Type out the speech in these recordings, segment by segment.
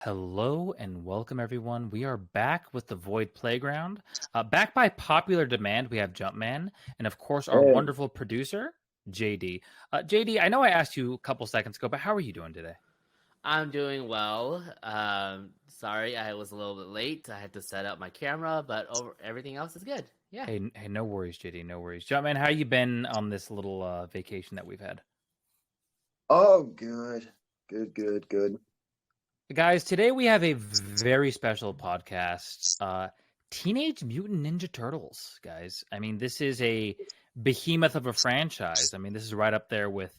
Hello and welcome, everyone. We are back with the Void Playground. Back by popular demand, we have Jumpman, and of course, our Hey, wonderful producer, JD. JD, I know I asked you a couple seconds ago, but how are you doing today? I'm doing well. Sorry, I was a little bit late. I had to set up my camera, but everything else is good. Yeah. Hey, no worries, JD, no worries. Jumpman, how you been on this little vacation that we've had? oh, good. Guys, today we have a very special podcast. Teenage Mutant Ninja Turtles, guys. I mean, this is a behemoth of a franchise. I mean, this is right up there with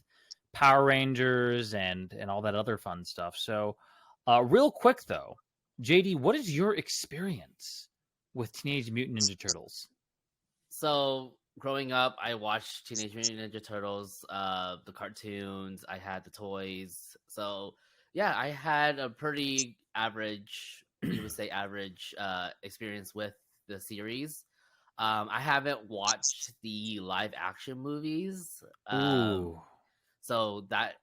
Power Rangers and all that other fun stuff. So, real quick though, JD, what is your experience with Teenage Mutant Ninja Turtles? So growing up, I watched Teenage Mutant Ninja Turtles, the cartoons. I had the toys. So yeah, I had a pretty average, you would say average, experience with the series. I haven't watched the live action movies. Ooh, So that's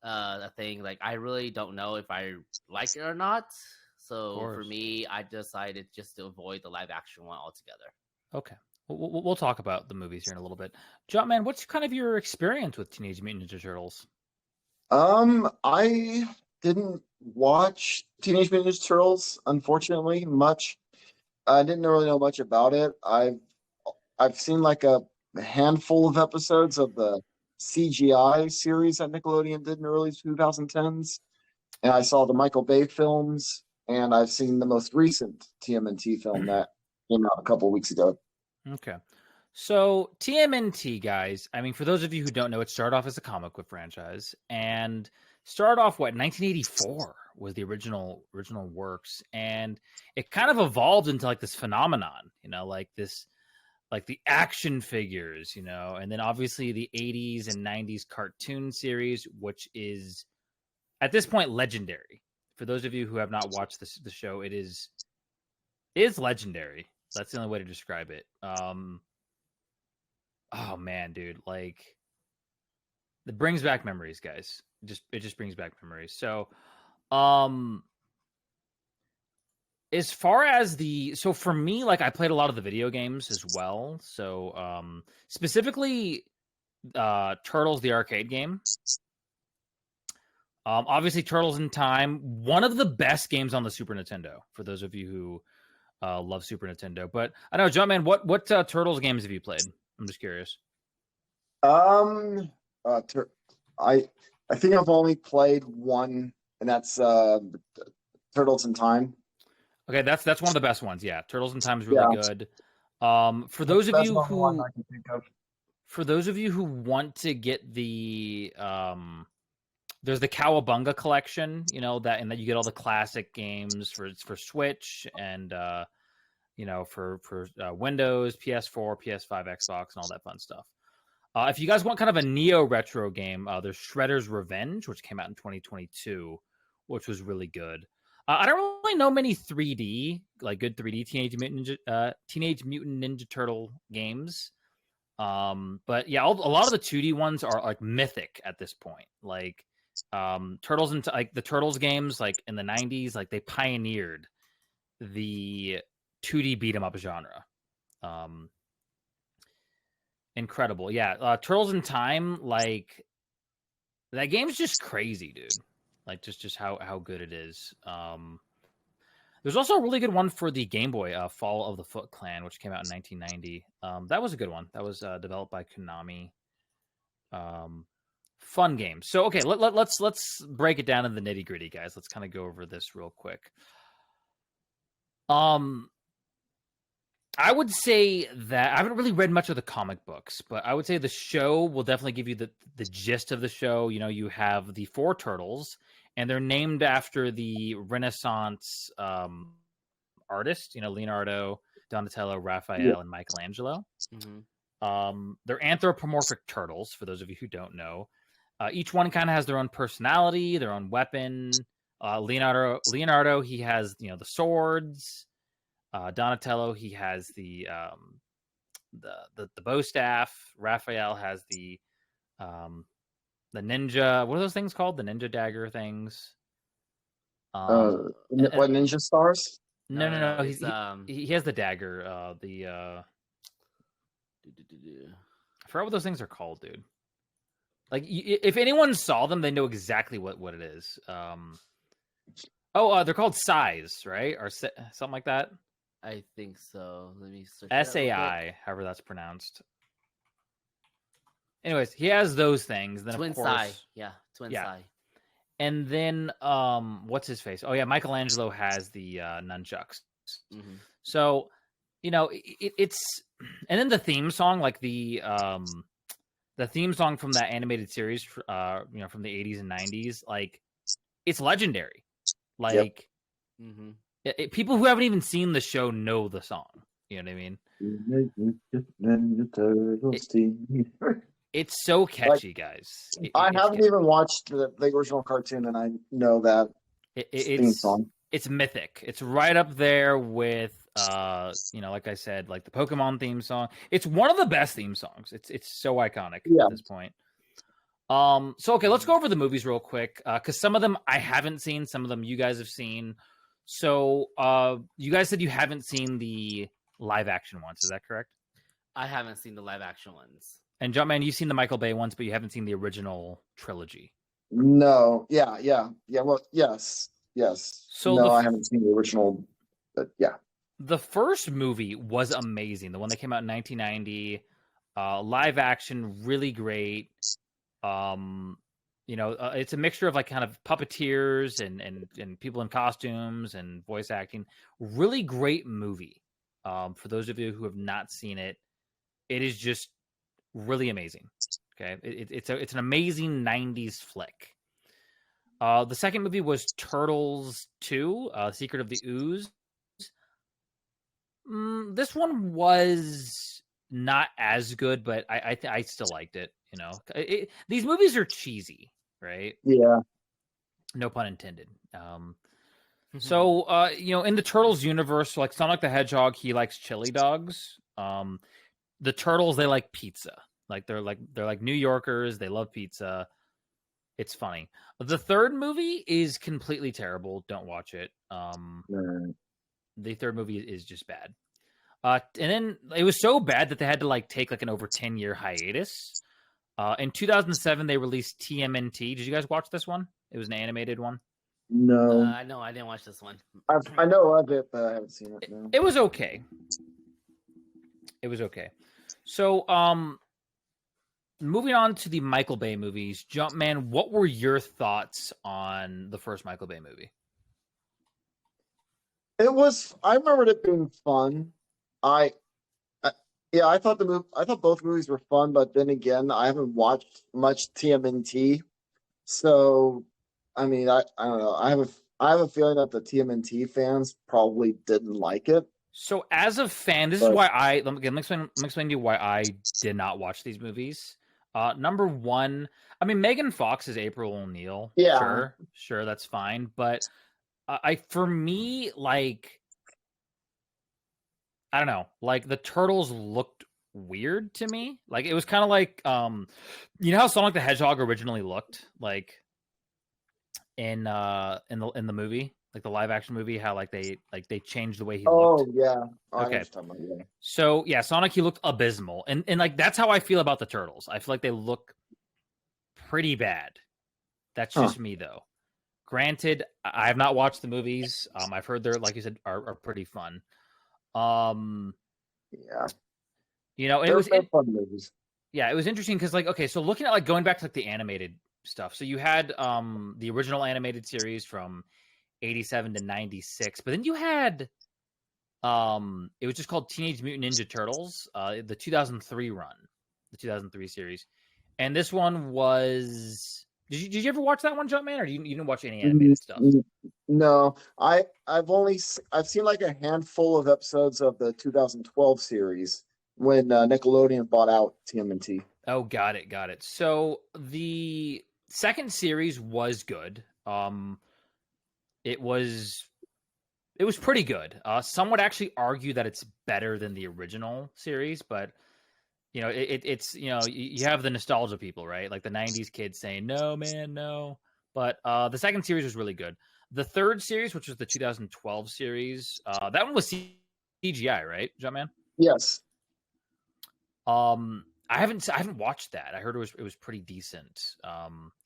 a thing. Like, I really don't know if I like it or not. of So for course. me, I decided just to avoid the live action one altogether. Okay. We'll talk about the movies here in a little bit. Jumpman, what's kind of your experience with Teenage Mutant Ninja Turtles? I didn't watch Teenage Mutant Ninja Turtles, unfortunately, much. I didn't really know much about it. I've seen like a handful of episodes of the CGI series that Nickelodeon did in the early 2010s, and I saw the Michael Bay films, and I've seen the most recent TMNT film that came out a couple of weeks ago. Okay. So TMNT, guys, I mean, for those of you who don't know, it started off as a comic book franchise and started off 1984 was the original works, and it kind of evolved into like this phenomenon, like the action figures, and then obviously the 80s and 90s cartoon series, which is at this point legendary. For those of you who have not watched the show, it is legendary. That's the only way to describe it. Oh man, dude, like it brings back memories, guys. It just brings back memories. So, um, as far as so for me, like I played a lot of the video games as well. So, specifically, Turtles, the arcade game. Obviously, Turtles in Time, one of the best games on the Super Nintendo. For those of you who love Super Nintendo, but I know, Jumpman, what Turtles games have you played? I'm just curious. Um, tur I I think I've only played one, and that's Turtles in Time. Okay, that's one of the best ones. Yeah, Turtles in Time is really Yeah, good. For that's those of that's you about the one who I can think of. want to get the there's the Cowabunga collection, that and that you get all the classic games for Switch and for Windows, PS4, PS5, Xbox, and all that fun stuff. If you guys want kind of a neo retro game, there's Shredder's Revenge, which came out in 2022, which was really good. I don't really know many 3D, like good 3D Teenage Mutant Ninja Turtle games. But yeah, a lot of the 2D ones are like mythic at this point. Like Turtles into like the Turtles games, like in the 90s, like they pioneered the 2D beat 'em up genre. Um, Incredible, yeah. Turtles in Time, like that game's just crazy, dude. Like just how good it is. There's also a really good one for the Game Boy, Fall of the Foot Clan, which came out in 1990. That was a good one. That was developed by Konami. Um, Fun game. So okay, let's break it down in the nitty gritty, guys. Let's kind of go over this real quick. Um, I would say that I haven't really read much of the comic books, but I would say the show will definitely give you the gist of the show. You have the four turtles, and they're named after the Renaissance artists. Leonardo, Donatello, Yeah, Raphael, and Michelangelo. Hmm. They're anthropomorphic turtles. For those of you who don't know, each one kind of has their own personality, their own weapon. Leonardo, he has the swords. Donatello, he has the bow staff. Raphael has the ninja. What are those things called? The ninja dagger things. What Ninja Stars? No. It's He has the dagger. I forgot what those things are called, dude. Like, if anyone saw them, they know exactly what it is. They're called Sais, right? Or something like that. I think so. Let me search it up real quick. SAI, however that's pronounced. Anyways, he has those things. Then Twin of course, Sai. Yeah, Twin Yeah. Sai. and then what's his face? Oh yeah, Michelangelo has the nunchucks. Mhm. So, it's and then the theme song, like the theme song from that animated series, from the 80s and 90s, like it's legendary. Like Mhm. people who haven't even seen the show know the song. You know what I mean? Ninja Turtles team. It's so catchy, guys. I haven't even watched the original cartoon, and I know that theme song. It's mythic. It's right up there with like I said, like the Pokemon theme song. It's one of the best theme songs. It's so iconic at this point. So okay, let's go over the movies real quick, because some of them I haven't seen, some of them you guys have seen. So you guys said you haven't seen the live action ones, is that correct? I haven't seen the live action ones. And Jumpman, you've seen the Michael Bay ones, but you haven't seen the original trilogy. No, yeah. Well, yes. So no, I haven't seen the original, but yeah. The first movie was amazing. The one that came out in 1990, live action, really great. It's a mixture of like kind of puppeteers and people in costumes and voice acting. Really great movie. For those of you who have not seen it, it is just really amazing. Okay, it's an amazing 90s flick. The second movie was Turtles 2, Secret of the Ooze. This one was not as good, but I still liked it. These movies are cheesy, right? Yeah. No pun intended. So in the Turtles universe, like Sonic the Hedgehog, he likes chili dogs. The Turtles, they like pizza. Like they're like New Yorkers. They love pizza. It's funny. The third movie is completely terrible. Don't watch it. The third movie is just bad. And then it was so bad that they had to like take like an over 10-year hiatus. In 2007, they released TMNT. Did you guys watch this one? It was an animated one. No, no, I didn't watch this one. I know of it, but I haven't seen it. No. It was okay. So, moving on to the Michael Bay movies, Jumpman, what were your thoughts on the first Michael Bay movie? I remembered it being fun. I thought both movies were fun, but then again, I haven't watched much TMNT, so I mean, I don't know. I have a feeling that the TMNT fans probably didn't like it. So, as a fan, this is why let me explain to you why I did not watch these movies. Number one, I mean, Megan Fox is April O'Neil. Yeah, sure, that's fine. But for me, like, I don't know, like the Turtles looked weird to me. Like it was kind of like, how Sonic the Hedgehog originally looked like in the movie, like the live action movie, how like they changed the way he looked. Oh yeah. Okay. So yeah, Sonic, he looked abysmal, and like that's how I feel about the Turtles. I feel like they look pretty bad. That's just me though. Granted, I have not watched the movies. I've heard they're, like you said, are pretty fun. Yeah. It was fun movies. Yeah, it was interesting because, like, okay, so looking at like going back to like the animated stuff. So you had the original animated series from 87 to 96, but then you had it was just called Teenage Mutant Ninja Turtles, the 2003 run, the 2003 series. And this one was did you ever watch that one, Jumpman, or you didn't watch any animated stuff? No, I've seen like a handful of episodes of the 2012 series when Nickelodeon bought out TMNT. Oh, got it. So the second series was good. It was pretty good. Some would actually argue that it's better than the original series, but it's you have the nostalgia people, right? Like the 90s kids saying, no, man, no. But the second series was really good. The third series, which was the 2012 series, that one was CGI, right, Jumpman? Yes. I haven't watched that. I heard it was pretty decent.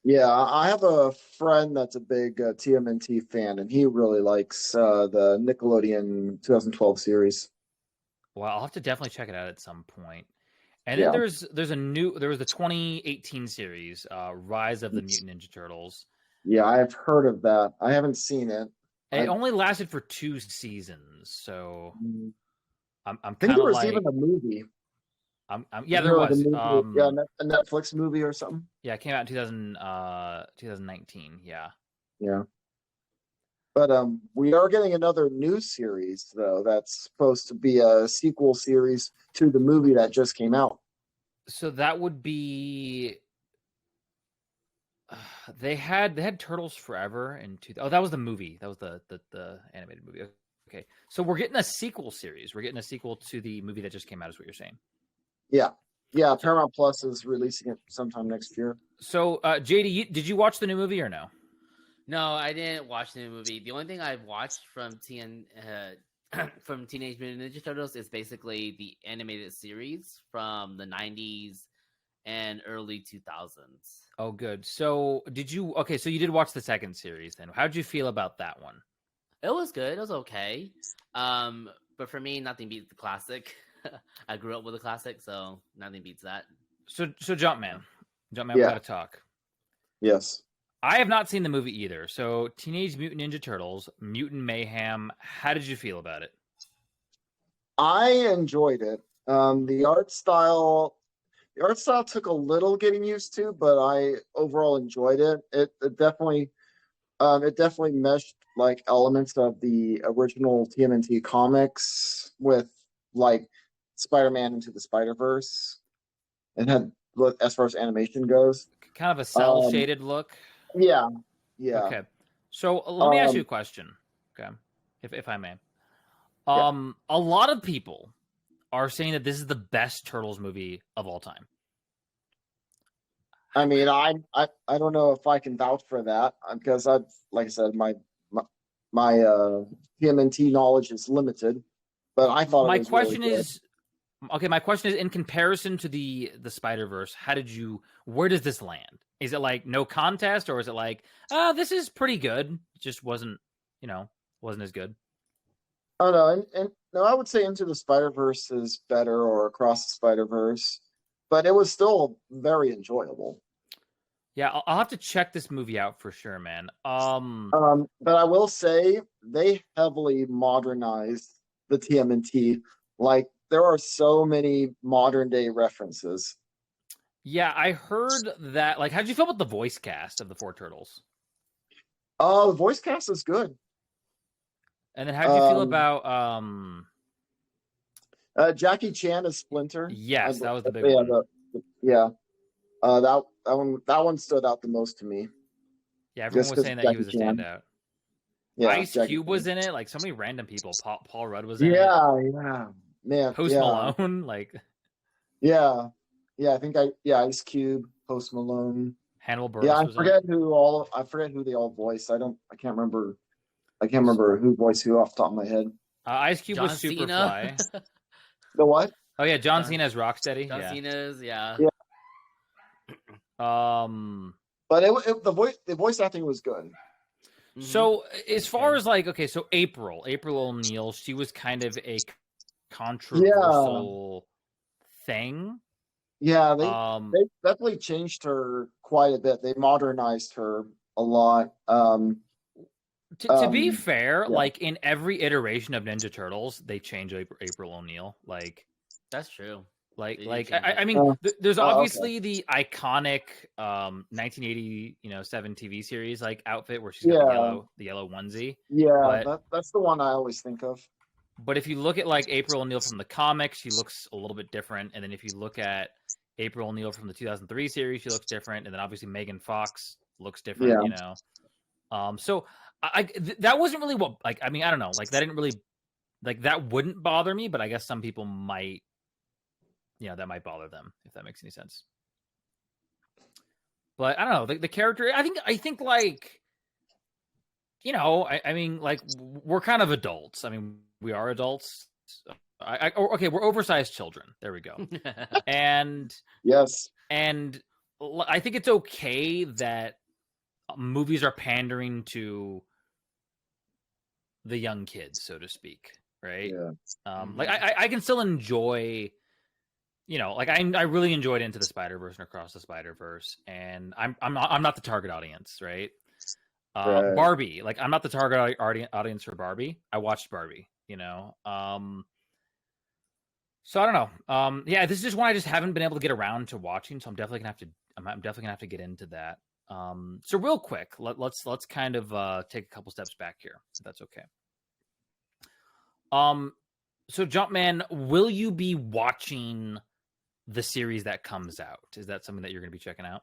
Yeah, I have a friend that's a big TMNT fan, and he really likes the Nickelodeon 2012 series. Well, I'll have to definitely check it out at some point. And Yeah. then there was the 2018 series, Rise of the Mutant Ninja Turtles. Yeah, I've heard of that. I haven't seen it. It only lasted for 2 seasons, so I'm I think kind there of was like even a movie. yeah, there was. Yeah, a Netflix movie or something. Yeah, it came out in 2019. Yeah. Yeah. But we are getting another new series though that's supposed to be a sequel series to the movie that just came out. So that would be they had Turtles Forever in that was the movie. That was the animated movie. Okay. So we're getting a sequel series. We're getting a sequel to the movie that just came out, is what you're saying. Yeah. Yeah, Paramount Plus is releasing it sometime next year. So JD, did you watch the new movie or no? No, I didn't watch the movie. The only thing I've watched from from Teenage Mutant Ninja Turtles is basically the animated series from the 90s and early 2000s. Oh, good. So so you did watch the second series then. How'd you feel about that one? It was good. It was okay. But for me, nothing beats the classic. I grew up with the classic, so nothing beats that. So Jumpman, we gotta talk. Yes. I have not seen the movie either. So Teenage Mutant Ninja Turtles, Mutant Mayhem. How did you feel about it? I enjoyed it. The art style took a little getting used to, but I overall enjoyed it. It definitely meshed like elements of the original TMNT comics with like Spider-Man into the Spider-Verse. It had, as far as animation goes, Kind of a cell shaded look. Yeah. Okay. So let me ask you a question. Okay, if I may. A lot of people are saying that this is the best Turtles movie of all time. I mean, I don't know if I can vouch for that because like I said, my TMNT knowledge is limited. But I thought my it was question really is, okay, my question is, in comparison to the Spider-Verse, where does this land? Is it like no contest, or is it like, this is pretty good, it just wasn't as good? Oh no, and no, I would say Into the Spider-Verse is better, or Across the Spider-Verse, but it was still very enjoyable. Yeah, I'll have to check this movie out for sure, man. But I will say they heavily modernized the TMNT. Like there are so many modern day references. Yeah, I heard that. Like, how'd you feel about the voice cast of the 4 Turtles? Oh, the voice cast is good. And then how'd you feel about Jackie Chan as Splinter? Yes, that was the big one. That one stood out the most to me. Yeah, everyone was saying that he was a standout. Yeah, Ice Cube was in it. Like so many random people. Paul Rudd was in it. Yeah, man. Post Malone, like. Yeah. I think Ice Cube, Post Malone, Hannibal Buress. Yeah, I forget who they all voiced. I can't remember who voiced who off the top of my head. Ice Cube was Superfly. The what? Oh yeah, John Cena's Rocksteady. John Cena's, yeah. But the voice acting was good. So as far as like, okay, so April O'Neil, she was kind of a controversial thing. Yeah, they definitely changed her quite a bit. They modernized her a lot. To be fair, like in every iteration of Ninja Turtles, they change April O'Neil. Like that's true. I mean, there's obviously the iconic 1980 7 TV series like outfit where she's got the yellow onesie. Yeah, that's the one I always think of. But if you look at like April O'Neil from the comics, she looks a little bit different. And then if you look at April O'Neil from the 2003 series, she looks different. And then obviously Megan Fox looks different. So that wasn't really what, like, I mean, I don't know, like that didn't really, like that wouldn't bother me, but I guess some people might, that might bother them, if that makes any sense. But I don't know, the character, I think like you know, I mean, like we're kind of adults. I mean, we are adults. Okay, we're oversized children. There we go. And Yes. I think it's okay that movies are pandering to the young kids, so to speak, right? Yeah. Like I can still enjoy, you know, like I really enjoyed Into the Spider-Verse and Across the Spider-Verse, and I'm not the target audience, right? Right. Barbie, like I'm not the target audience for Barbie. I watched Barbie, you know. So I don't know. Yeah, this is just one I just haven't been able to get around to watching, so I'm definitely gonna have to get into that. So real quick, let's kind of take a couple steps back here, if that's okay. So Jumpman, will you be watching the series that comes out? Is that something that you're gonna be checking out?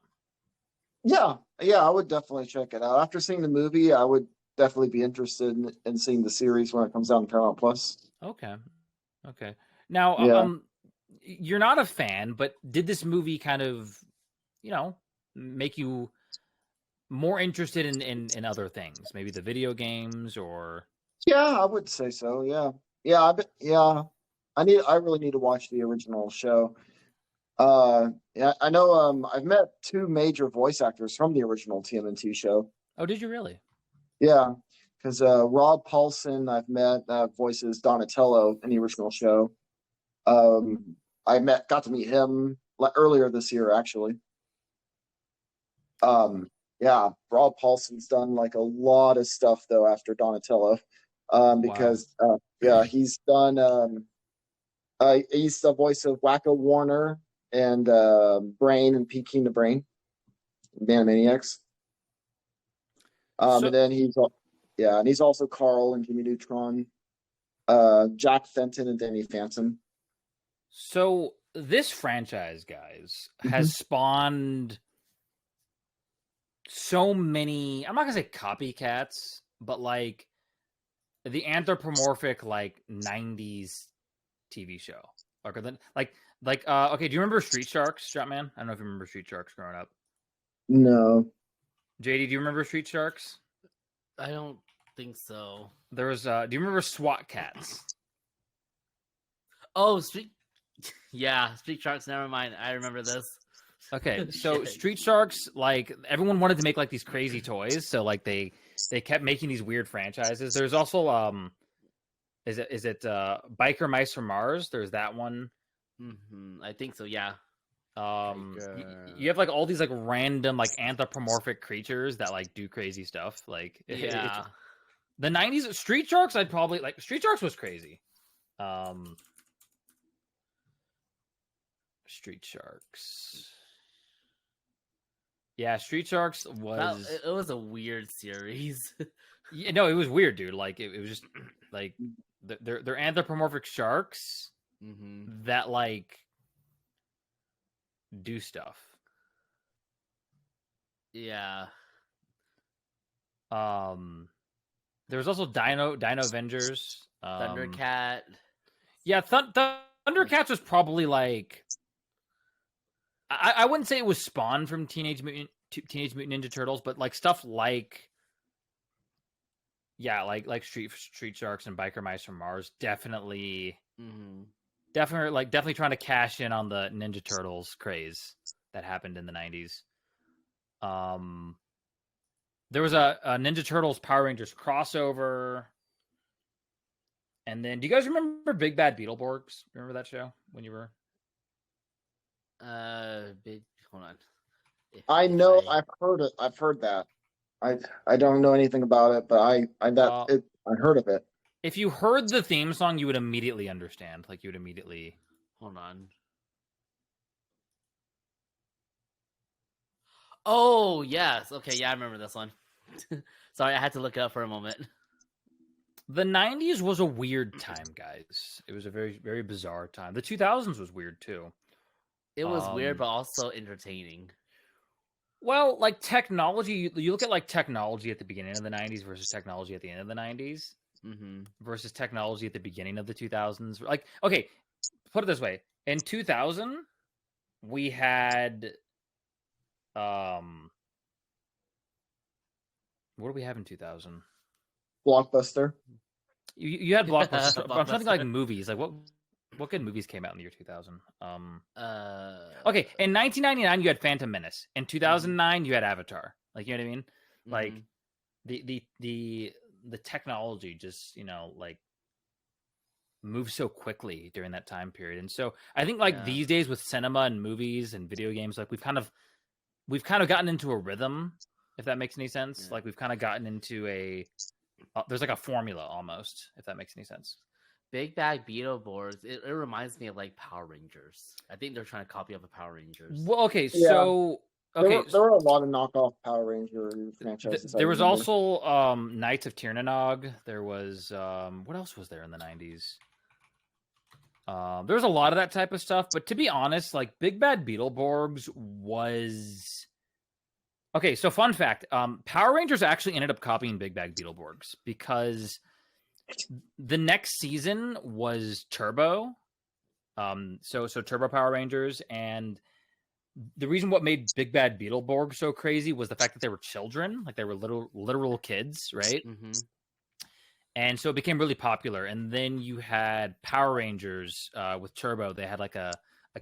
Yeah, I would definitely check it out. After seeing the movie, I would definitely be interested in seeing the series when it comes out on Paramount Plus. Okay. Now, Yeah. you're not a fan, but did this movie kind of, you know, make you more interested in other things? Maybe the video games or Yeah, I would say so. Yeah. I really need to watch the original show. Yeah, I know I've met two major voice actors from the original TMNT show. Oh, did you really? Yeah, because Rob Paulson I've met voices Donatello in the original show. Got to meet him earlier this year actually. Yeah, Rob Paulson's done like a lot of stuff though after Donatello. Because yeah, he's done he's the voice of Wacko Warner and Brain and Peking the Brain, Animaniacs. And then he's also Carl and Jimmy Neutron, Jack Fenton and Danny Phantom. So this franchise, guys, has spawned so many. I'm not gonna say copycats, but like the anthropomorphic like '90s TV show. Okay, do you remember Street Sharks, Strapman? I don't know if you remember Street Sharks growing up. No. JD, do you remember Street Sharks? I don't think so. There was do you remember SWAT Cats? Oh, Street Sharks, never mind. I remember this. Okay, so Street Sharks, like everyone wanted to make like these crazy toys, so like they kept making these weird franchises. There's also is it Biker Mice from Mars? There's that one. I think so, yeah. You have like all these like random like anthropomorphic creatures that like do crazy stuff. Like yeah, the '90s Street Sharks. I'd probably like Street Sharks was crazy. Street Sharks. Yeah, Street Sharks was. It was a weird series. Yeah, no, it was weird, dude. Like it was just like they're anthropomorphic sharks that like do stuff. Yeah. There was also Dino Avengers. Thundercat. Yeah, Thundercats was probably like I wouldn't say it was spawned from Teenage Mutant Ninja Turtles, but like stuff like like Street Sharks and Biker Mice from Mars definitely definitely trying to cash in on the Ninja Turtles craze that happened in the 90s. There was a Ninja Turtles Power Rangers crossover. And then do you guys remember Big Bad Beetleborgs? Remember that show when you were hold on. I know I've heard it. I've heard that. I don't know anything about it, but I heard of it. If you heard the theme song, you would immediately understand. Like you would immediately hold on. Oh yes, okay, yeah, I remember this one. Sorry, I had to look it up for a moment. The 90s was a weird time, guys. It was a very, very bizarre time. The 2000s was weird too. It was weird, but also entertaining. Well, like technology, you look at like technology at the beginning of the 90s versus technology at the end of the 90s versus technology at the beginning of the 2000s. Like, okay, put it this way. In 2000, we had, what do we have in 2000? Blockbuster. You had Blockbuster, but I'm trying to think like Blockbuster. movies. Like what good movies came out in the year 2000? Uh, Okay, in 1999 you had Phantom Menace. In 2009 you had Avatar. Like, you know what I mean? Like mhm. the technology just, like moves so quickly during that time period. And so I think like Yeah. these days with cinema and movies and video games, like we've kind of gotten into a rhythm, if that makes any sense. Yeah. Like we've kind of gotten into there's like a formula almost, if that makes any sense. Big Bag Beetleborgs. It reminds me of like Power Rangers. I think they're trying to copy off of Power Rangers. Well, okay, Yeah. so okay, There were a lot of knockoff Power Ranger franchises. there I was remember. also Knights of Tirnanog. There was what else was there in the 90s? There was a lot of that type of stuff, but to be honest, like Big Bad Beetleborgs was okay. So fun fact: Power Rangers actually ended up copying Big Bad Beetleborgs because the next season was Turbo. So Turbo Power Rangers, and the reason what made Big Bad Beetleborg so crazy was the fact that they were children, like they were literal kids, right? Mm-hmm. And so it became really popular. And then you had Power Rangers with Turbo. They had like a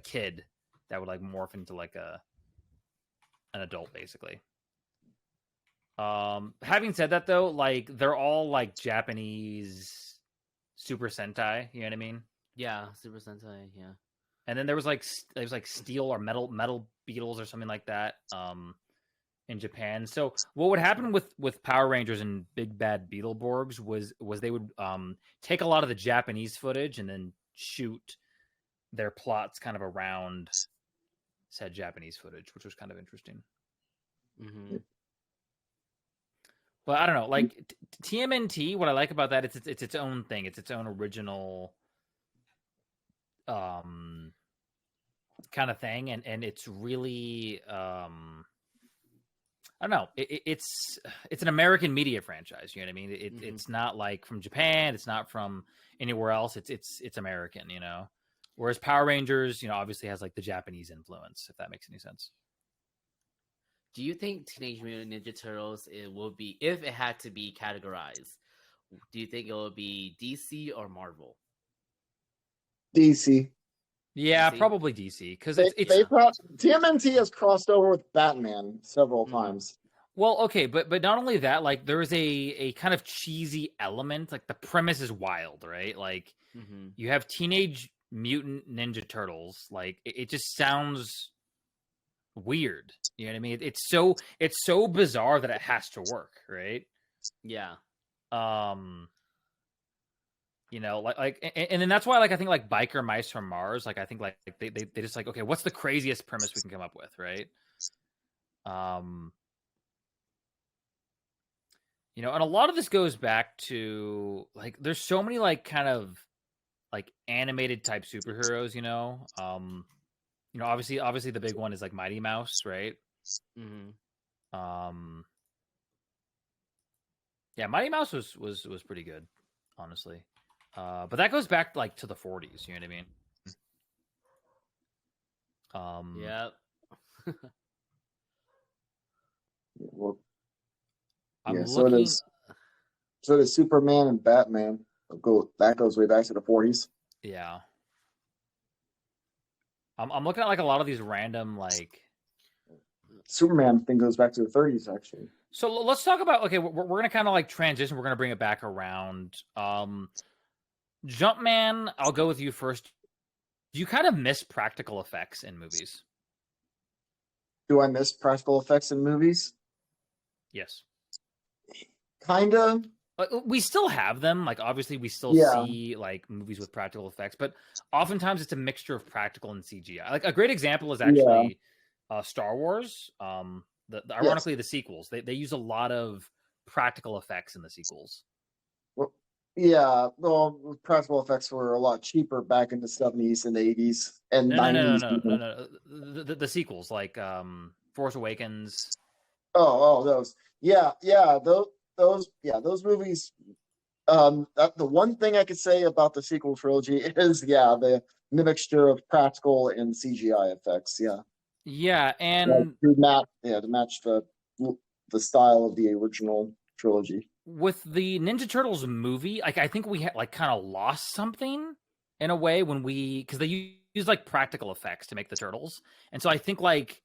kid that would like morph into like an adult, basically. Having said that, though, like they're all like Japanese Super Sentai. You know what I mean? Yeah, Super Sentai. Yeah. And then there was like steel or metal beetles or something like that. In Japan. So what would happen with Power Rangers and Big Bad Beetleborgs was they would take a lot of the Japanese footage and then shoot their plots kind of around said Japanese footage, which was kind of interesting. Mm-hmm. But I don't know, like TMNT. What I like about that, it's its own thing. It's its own original kind of thing, and it's really I don't know. It's an American media franchise. You know what I mean? Mm-hmm. It's not like from Japan. It's not from anywhere else. It's American. You know, whereas Power Rangers, obviously has like the Japanese influence. If that makes any sense. Do you think Teenage Mutant Ninja Turtles it will be, if it had to be categorized, do you think it will be DC or Marvel? DC. Yeah, DC? Probably DC because TMNT has crossed over with Batman several times. Well, okay, but not only that, like there's a kind of cheesy element. Like the premise is wild, right? Like you have Teenage Mutant Ninja Turtles. Like it just sounds weird. You know what I mean? It's so bizarre that it has to work, right? Yeah. And then that's why, like, I think like Biker Mice from Mars, like I think like they just like, okay, what's the craziest premise we can come up with, right? And a lot of this goes back to like there's so many like kind of like animated type superheroes, obviously the big one is like Mighty Mouse, right? Yeah, Mighty Mouse was pretty good, honestly. But that goes back like to the 40s, you know what I mean? Yep. Well, I'm so looking. does Superman and Batman. That goes way back to the 40s. Yeah. I'm looking at like a lot of these random like Superman thing goes back to the 30s actually. So let's talk about, okay, we're going to kind of like transition. We're going to bring it back around. Jumpman, I'll go with you first. Do you kind of miss practical effects in movies? Do I miss practical effects in movies? Yes. Kind of. We still have them. Like, obviously, we still see like movies with practical effects, but oftentimes it's a mixture of practical and CGI. Like a great example is actually Star Wars. Ironically, the sequels. They use a lot of practical effects in the sequels. Well, practical effects were a lot cheaper back in the 70s and 80s and 90s. No. The sequels, like Force Awakens. Those. Those movies. The one thing I could say about the sequel trilogy is, the mixture of practical and CGI effects. And to match the style of the original trilogy. with the Ninja Turtles movie, like I think we like kind of lost something in a way when because they use like practical effects to make the turtles, and so I think like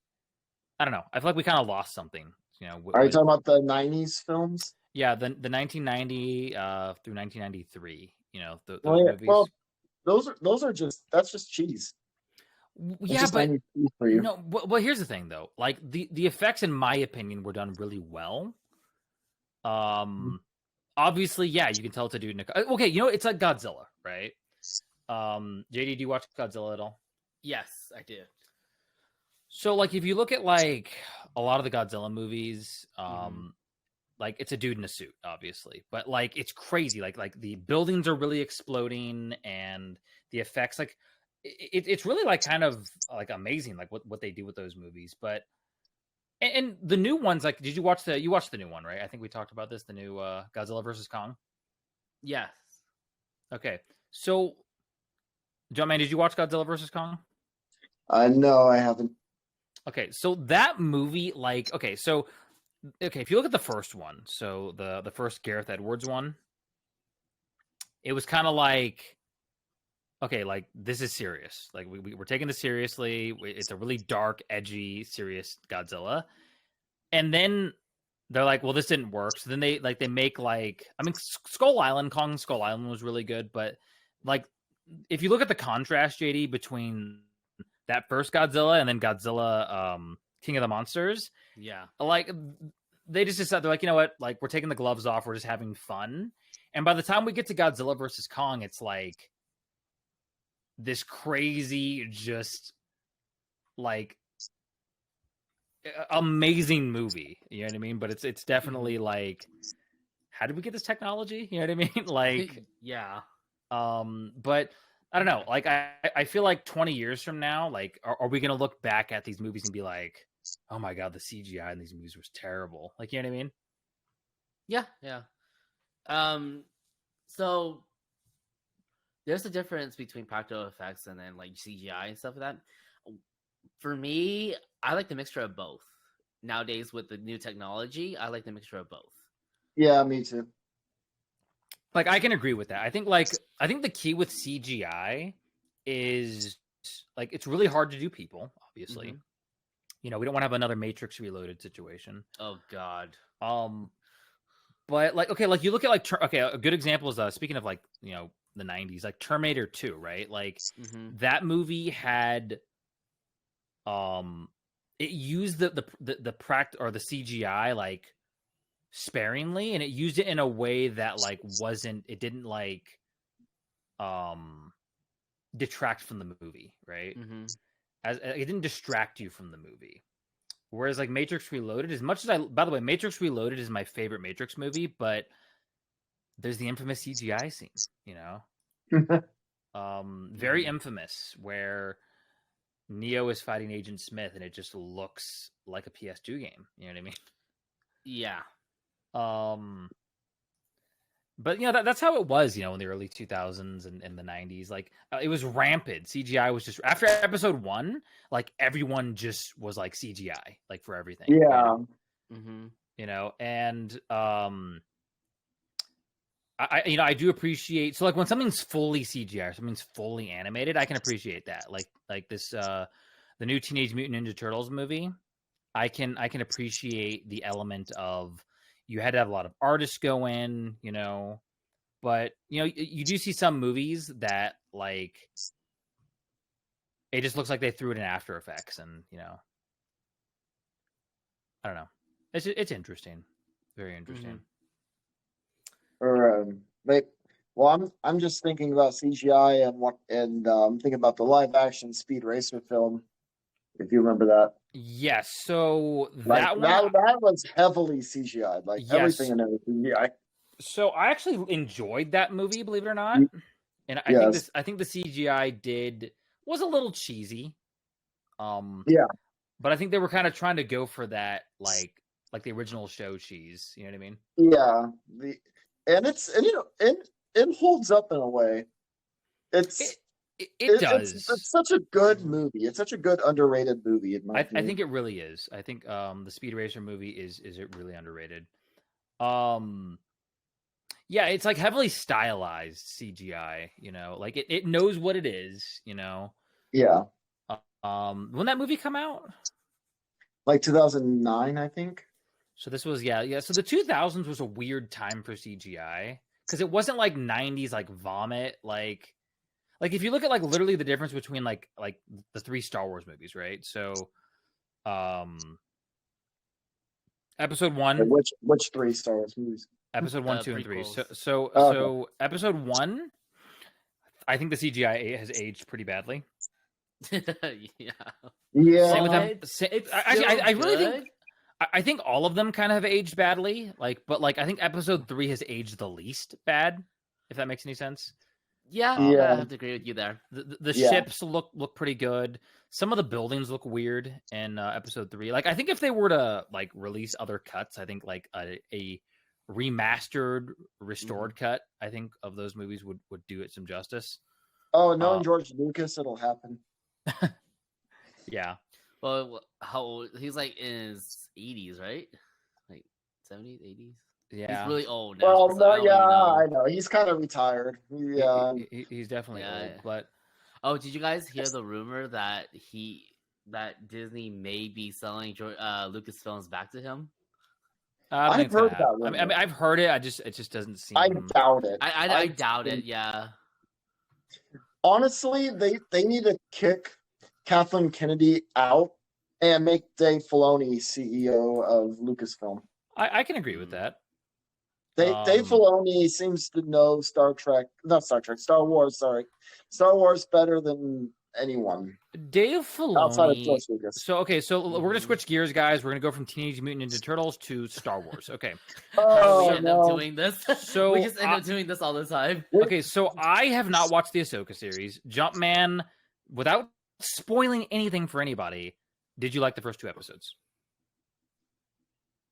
I don't know, I feel like we kind of lost something. You know, Are you talking about the '90s films? yeah, the 1990 through 1993. You know, those Well, yeah. movies. Well, those are that's just cheese. It's Yeah, just but 90s cheese for you. no. Well, here's the thing though. Like the effects, in my opinion, were done really well. Obviously, yeah, you can tell it's a dude. Okay, you know, it's like Godzilla, right? JD, do you watch Godzilla at all? Yes, I do. So, like, if you look at like a lot of the Godzilla movies, Mhm. like it's a dude in a suit, obviously, but like it's crazy. Like the buildings are really exploding, and the effects, like it's really like kind of like amazing, like what they do with those movies. But and the new ones, like, did you watch you watched the new one, right? I think we talked about this, the new Godzilla versus Kong. Yes. Okay, so John, man, did you watch Godzilla versus Kong? No, I haven't. Okay, so that movie, like, okay, if you look at the first one, so the first Gareth Edwards one, it was kind of like, okay, like this is serious. Like we're taking this seriously. It's a really dark, edgy, serious Godzilla. And then they're like, well, this didn't work. So then they make like, I mean, Kong Skull Island was really good, but like if you look at the contrast, JD, between that first Godzilla and then Godzilla King of the Monsters, Yeah. like they just decided, they're like, you know what, like we're taking the gloves off, we're just having fun. And by the time we get to Godzilla versus Kong, it's like this crazy, just like amazing movie. You know what I mean? But it's definitely like, how did we get this technology? You know what I mean? Like, yeah. But I don't know. Like I feel like 20 years from now, like are we gonna look back at these movies and be like, oh my god, the CGI in these movies was terrible? Like, you know what I mean? Yeah, yeah. So there's a difference between practical effects and then like CGI and stuff like that. For me, I like the mixture of both. Nowadays with the new technology, I like the mixture of both. Yeah, me too. Like I can agree with that. I think the key with CGI is like it's really hard to do people, obviously. Mm-hmm. You know, we don't want to have another Matrix Reloaded situation. Oh god. But like, okay, like you look at like a good example is speaking of like, you know, the 90s, like Terminator 2, right? Like that movie had it used the or the CGI like sparingly, and it used it in a way that like it didn't like detract from the movie, right? As it didn't distract you from the movie. Whereas like Matrix Reloaded, as much as by the way, Matrix Reloaded is my favorite Matrix movie, but there's the infamous CGI scene, you know, very infamous, where Neo is fighting Agent Smith and it just looks like a PS2 game. You know what I mean? Yeah. But you know that's how it was, you know, in the early 2000s and the 90s. Like it was rampant. CGI was just after episode 1, like everyone just was like CGI, like for everything. Yeah. You know, and I do appreciate, so like when something's fully CGI or something's fully animated, I can appreciate that. Like this the new Teenage Mutant Ninja Turtles movie. I can appreciate the element of you had to have a lot of artists go in, you know, but you know, you do see some movies that like it just looks like they threw it in After Effects, and you know, I don't know. It's interesting, very interesting. Or like, well, I'm just thinking about CGI and I'm thinking about the live action Speed Racer film. If you remember that. Yes, so that was heavily CGI, like everything in it was CGI. So I actually enjoyed that movie, believe it or not. And I think the CGI was a little cheesy. Yeah. But I think they were kind of trying to go for that like the original show cheese, you know what I mean? Yeah. It holds up in a way. It does. It's such a good movie. It's such a good underrated movie. In my opinion. I think it really is. I think the Speed Racer movie is it really underrated. Yeah, it's like heavily stylized CGI. Like it knows what it is. Yeah, When that movie come out? like 2009, I think. So this was yeah. So the 2000s was a weird time for CGI because it wasn't like 90s like vomit like if you look at like literally the difference between like the 3 Star Wars movies, right? So episode 1, Which 3 Star Wars movies? episode 1, 2 and 3. Prequels. So Okay. episode 1, I think the CGI has aged pretty badly. Yeah. Yeah. Same with them. It's I really good. think I think all of them kind of have aged badly. But I think episode 3 has aged the least bad, if that makes any sense. Yeah, Yeah. I have to agree with you there. The Yeah. ships look pretty good. Some of the buildings look weird in episode 3. Like I think if they were to like release other cuts, I think like a remastered, restored cut, I think of those movies would do it some justice. Oh, knowing George Lucas, it'll happen. Yeah. Well, how old? He's like in his 80s, right? Like 70s, 80s. Yeah. He's really old now. Well, so I no, don't yeah, really know. I know. He's kind of retired. Yeah. He's definitely Yeah. old, but Oh, did you guys hear the rumor that Disney may be selling Lucasfilms back to him? I don't I've think it's heard gonna happen. that I mean, rumor. I've heard it. It just doesn't seem. I doubt it. I doubt it. Yeah. Honestly, they need to kick Kathleen Kennedy out and make Dave Filoni CEO of Lucasfilm. I can agree with that. Dave Filoni seems to know Star Wars. Sorry, Star Wars better than anyone Dave outside of Filoni. George Lucas. So we're gonna switch gears, guys. We're gonna go from Teenage Mutant Ninja Turtles to Star Wars. Okay. How Oh we end up no! doing this. So we just end up doing this all the time. Okay, so I have not watched the Ahsoka series. Jumpman, without spoiling anything for anybody, did you like the first 2 episodes?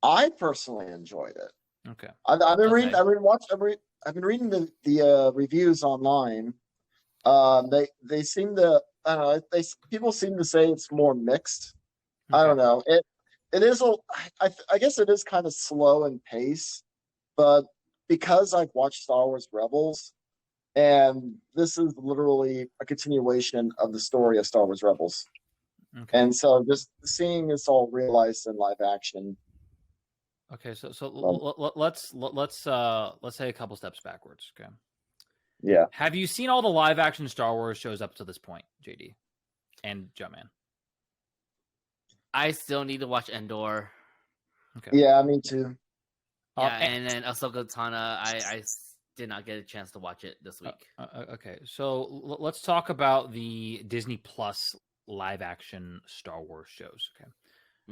I personally enjoyed it. Okay. I've been Okay. reading. I've been reading the reviews online. They seem to. I don't know. People seem to say it's more mixed. I don't know. It is I guess it is kind of slow in pace, but because I've watched Star Wars Rebels, and this is literally a continuation of the story of Star Wars Rebels, Okay. and so just seeing this all realized in live action. Okay. Let's say a couple steps backwards. Okay. Yeah. Have you seen all the live action Star Wars shows up to this point, JD and Jumpman? I still need to watch Endor. Okay. Yeah, me too. Yeah, and then Ahsoka Tano. I did not get a chance to watch it this week. Okay, so let's talk about the Disney Plus live action Star Wars shows. Okay.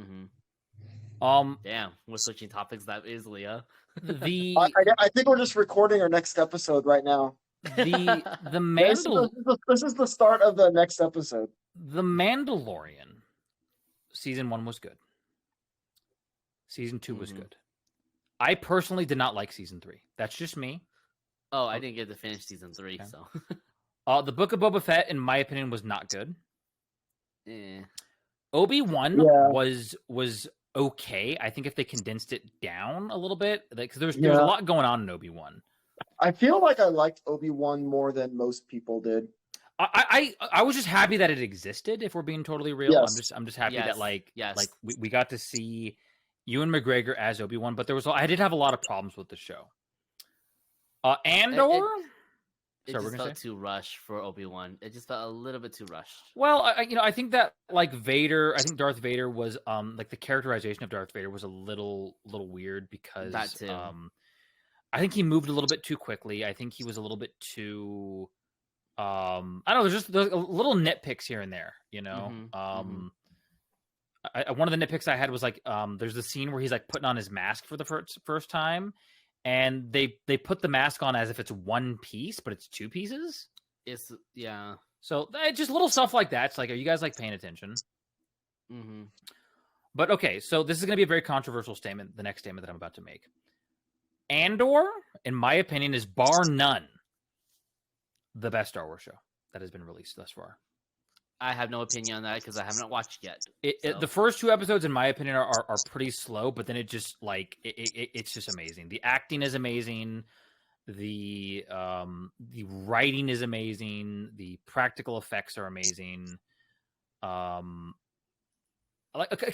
Mm-hmm. Damn, we're switching topics that easily, huh? The I think we're just recording our next episode right now. the This is the start of the next episode. The Mandalorian season 1 was good. Season 2 was good. I personally did not like season 3. That's just me. Oh, I didn't get to finish season 3, Okay. so. The Book of Boba Fett, in my opinion, was not good. Eh. Obi-Wan Yeah. was okay. I think if they condensed it down a little bit, because there was a lot going on in Obi-Wan. I feel like I liked Obi-Wan more than most people did. I was just happy that it existed. If we're being totally real, Yes. I'm just happy that like Yes. we got to see Ewan McGregor as Obi-Wan, but I did have a lot of problems with the show. Andor. It just felt too rushed for Obi-Wan. It just felt a little bit too rushed. Well, I think that like Vader, I think Darth Vader was like the characterization of Darth Vader was a little weird because That too. I think he moved a little bit too quickly. I think he was a little bit too I don't know, there's a little nitpicks here and there, you know. One of the nitpicks I had was like there's the scene where he's like putting on his mask for the first time, and they put the mask on as if it's one piece, but it's 2 pieces. It's So just little stuff like that. It's like, are you guys like paying attention? Mm-hmm. But okay, so this is going to be a very controversial statement. The next statement that I'm about to make. Andor, in my opinion, is bar none the best Star Wars show that has been released thus far. I have no opinion on that because I have not watched yet. The first 2 episodes, in my opinion, are pretty slow, but then it just like it's just amazing. The acting is amazing. The writing is amazing. The practical effects are amazing. Because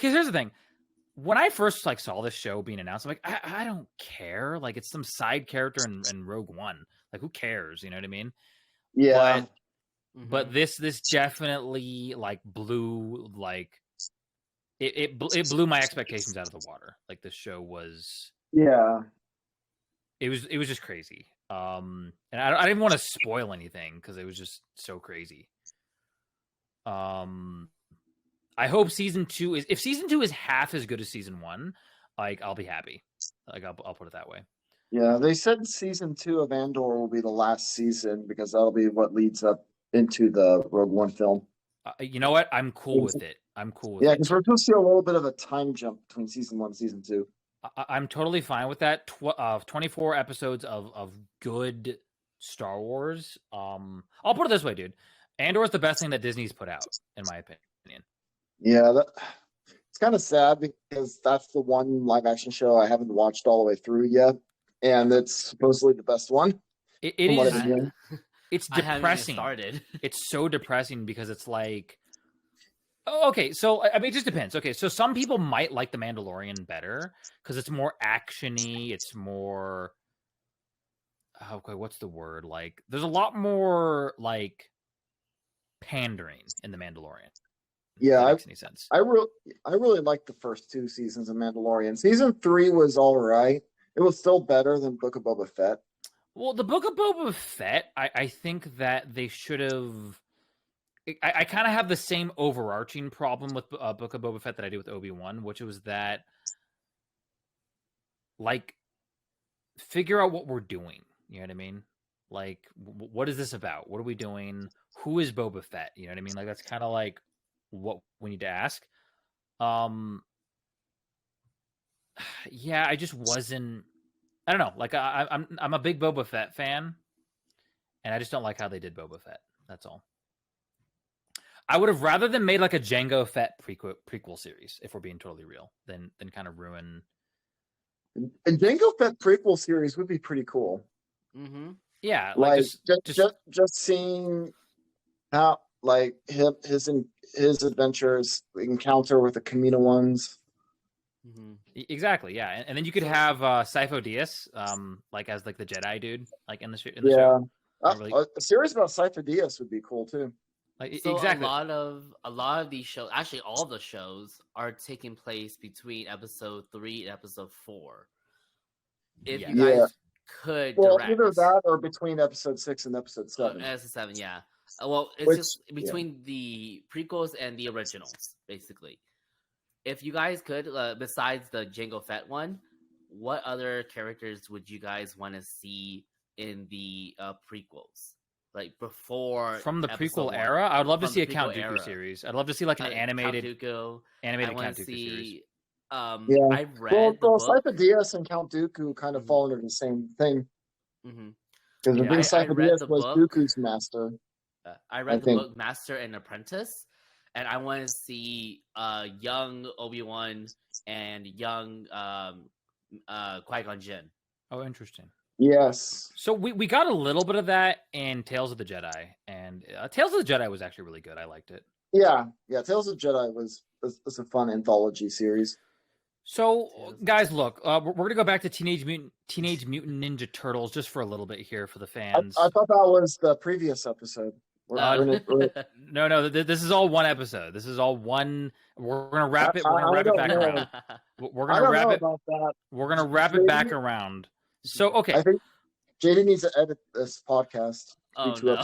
here's the thing. When I first saw this show being announced, I'm like, I don't care. Like, it's some side character in Rogue One. Like, who cares? You know what I mean? Yeah. But this definitely blew it blew my expectations out of the water. Like, this show was it was just crazy. And I didn't want to spoil anything because it was just so crazy. I hope season 2 is, if season 2 is half as good as season 1, I'll be happy. I'll put it that way. Yeah, they said season 2 of Andor will be the last season because that'll be what leads up into the Rogue One film. You know what? I'm cool with it. Yeah, because we're supposed to see a little bit of a time jump between season 1 and season 2. I'm totally fine with that. 24 episodes of good Star Wars. I'll put it this way, dude. Andor is the best thing that Disney's put out, in my opinion. Yeah, it's kind of sad because that's the one live action show I haven't watched all the way through yet, and it's supposedly the best one. It is. It's depressing. Started. It's so depressing because it's like, okay, so I mean, it just depends. Okay, so some people might like The Mandalorian better because it's more actiony. It's more, okay, what's the word? Like, there's a lot more pandering in The Mandalorian. Yeah, if that makes any sense. I really liked the first 2 seasons of Mandalorian. Season 3 was all right. It was still better than Book of Boba Fett. Well, the Book of Boba Fett, I think that they should have. I kind of have the same overarching problem with Book of Boba Fett that I do with Obi-Wan, which was that, figure out what we're doing. You know what I mean? Like, what is this about? What are we doing? Who is Boba Fett? You know what I mean? Like, that's kind of what we need to ask. Yeah, I just wasn't. I don't know. I'm a big Boba Fett fan, and I just don't like how they did Boba Fett. That's all. I would have rather than made a Jango Fett prequel series, if we're being totally real, than kind of ruin. And Jango Fett prequel series would be pretty cool. Mm-hmm. Yeah, just seeing how his adventures, encounter with the Kamino ones. Mm-hmm. Exactly, yeah, and then you could have Sifo Dyas, as the Jedi dude, in the show. A series about Sifo Dyas would be cool too. Exactly. A lot of these shows, actually, all the shows are taking place between episode 3 and episode 4. If you guys could, either that or between episode 6 and episode 7. Episode 7, yeah. Well, it's just between the prequels and the originals, basically. If you guys could, besides the Jango Fett one, what other characters would you guys want to see in the prequels? Before from the prequel era, I would love to see a Count Dooku series. I'd love to see an animated Count Count Dooku series. I've read the book. Sifo Dyas and Count Dooku kind of fall under the same thing. Because the thing Sifo Dyas was Dooku's master. I read the book Master and Apprentice, and I want to see young Obi-Wan and young Qui-Gon Jinn. Oh, interesting. Yes. So we got a little bit of that in Tales of the Jedi, and Tales of the Jedi was actually really good. I liked it. Yeah. Tales of the Jedi was a fun anthology series. So, guys, look, we're gonna go back to Teenage Mutant Ninja Turtles just for a little bit here for the fans. I thought that was the previous episode. No. This is all one episode. This is all one. We're gonna wrap it. We're gonna wrap it back around. We're gonna wrap it. We're gonna wrap it back around. So, okay. I think JD needs to edit this podcast. Oh, no.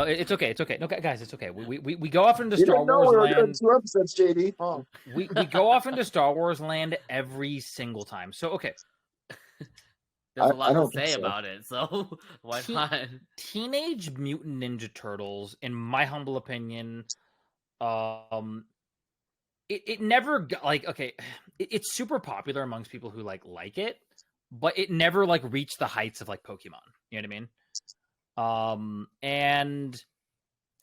It's okay. It's okay. No, guys, it's okay. We go off into Star Wars land. 2 episodes, JD. Oh. We go off into Star Wars land every single time. So, okay. There's a lot to say about it, so why not? Teenage Mutant Ninja Turtles, in my humble opinion, it never got it's super popular amongst people who like it, but it never reached the heights of Pokemon. You know what I mean? And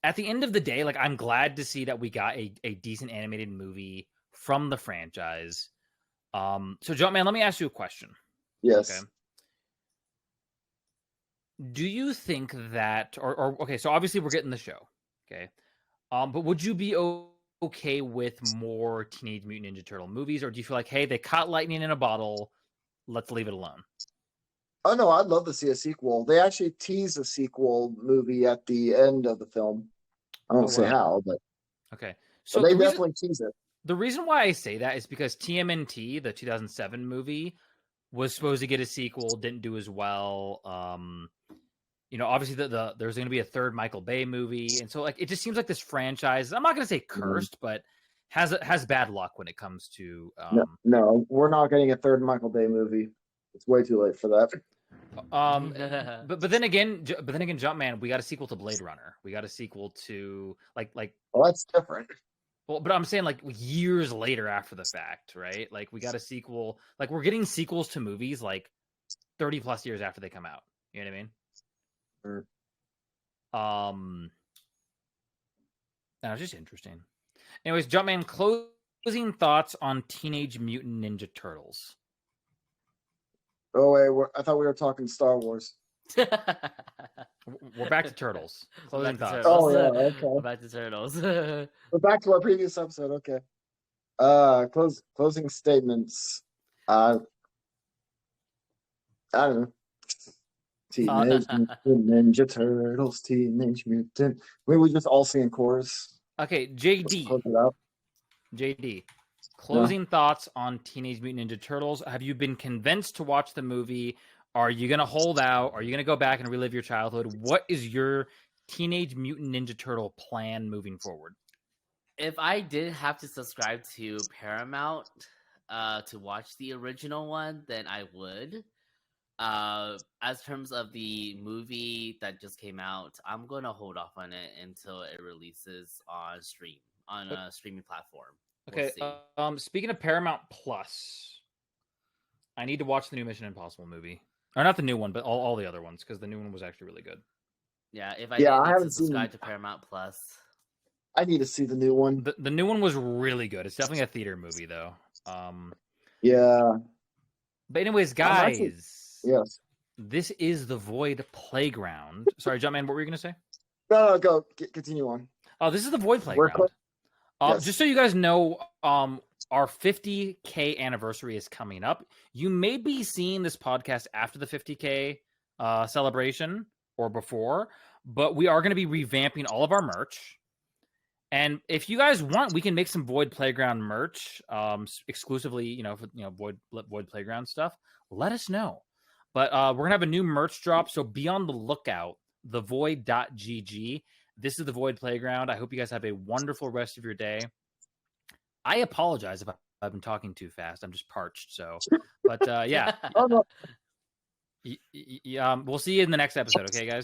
at the end of the day, I'm glad to see that we got a decent animated movie from the franchise. So Jumpman, let me ask you a question. Yes. Okay. do you think that, or okay, so obviously we're getting the show, okay, but would you be okay with more Teenage Mutant Ninja Turtle movies, or do you feel like, hey, they caught lightning in a bottle, let's leave it alone? Oh no, I'd love to see a sequel. They actually tease a sequel movie at the end of the film. I won't say wow. how, but Okay, so they definitely tease it. the reason why I say that is because TMNT, the 2007 movie, was supposed to get a sequel, didn't do as well. Obviously there's going to be a third Michael Bay movie, and so like it just seems like this franchise. I'm not going to say cursed, but has bad luck when it comes to. No, we're not getting a third Michael Bay movie. It's way too late for that. But then again, Jumpman, we got a sequel to Blade Runner. We got a sequel to like. Well, that's different. Well, but I'm saying like years later after the fact, right? Like we got a sequel. Like we're getting sequels to movies like 30 plus years after they come out. You know what I mean? Sure. That was just interesting. Anyways, Jumpman, closing thoughts on Teenage Mutant Ninja Turtles. Oh wait, I thought we were talking Star Wars. We're back to Turtles. Closing thoughts. Oh yeah, okay. We're back to Turtles. We're back to our previous episode. Okay. Closing statements. I don't know. Teenage Mutant Ninja Turtles, Teenage Mutant. We just all sing in chorus. Okay, Let's JD. close it out. JD. Closing thoughts on Teenage Mutant Ninja Turtles. Have you been convinced to watch the movie? Are you going to hold out? Are you going to go back and relive your childhood? What is your Teenage Mutant Ninja Turtle plan moving forward? If I did have to subscribe to Paramount to watch the original one, then I would. As terms of the movie that just came out, I'm going to hold off on it until it releases on a streaming platform. Okay. Speaking of Paramount Plus, I need to watch the new Mission Impossible movie, or not the new one, but all the other ones, because the new one was actually really good. Yeah, if I need to subscribe to Paramount Plus, I need to see the new one. The new one was really good. It's definitely a theater movie, though. Yeah. But anyways, guys, yes. This is the Void Playground. Sorry, Jumpman, what were you going to say? No, go. Continue on. Oh, this is the Void Playground. Yes. Just so you guys know, our 50K anniversary is coming up. You may be seeing this podcast after the 50K celebration or before, but we are going to be revamping all of our merch. And if you guys want, we can make some Void Playground merch exclusively, Void Playground stuff. Let us know. But we're going to have a new merch drop, so be on the lookout, thevoid.gg. This is the Void Playground. I hope you guys have a wonderful rest of your day. I apologize if I've been talking too fast. I'm just parched. So, but yeah. Oh, no. We'll see you in the next episode. Okay, guys?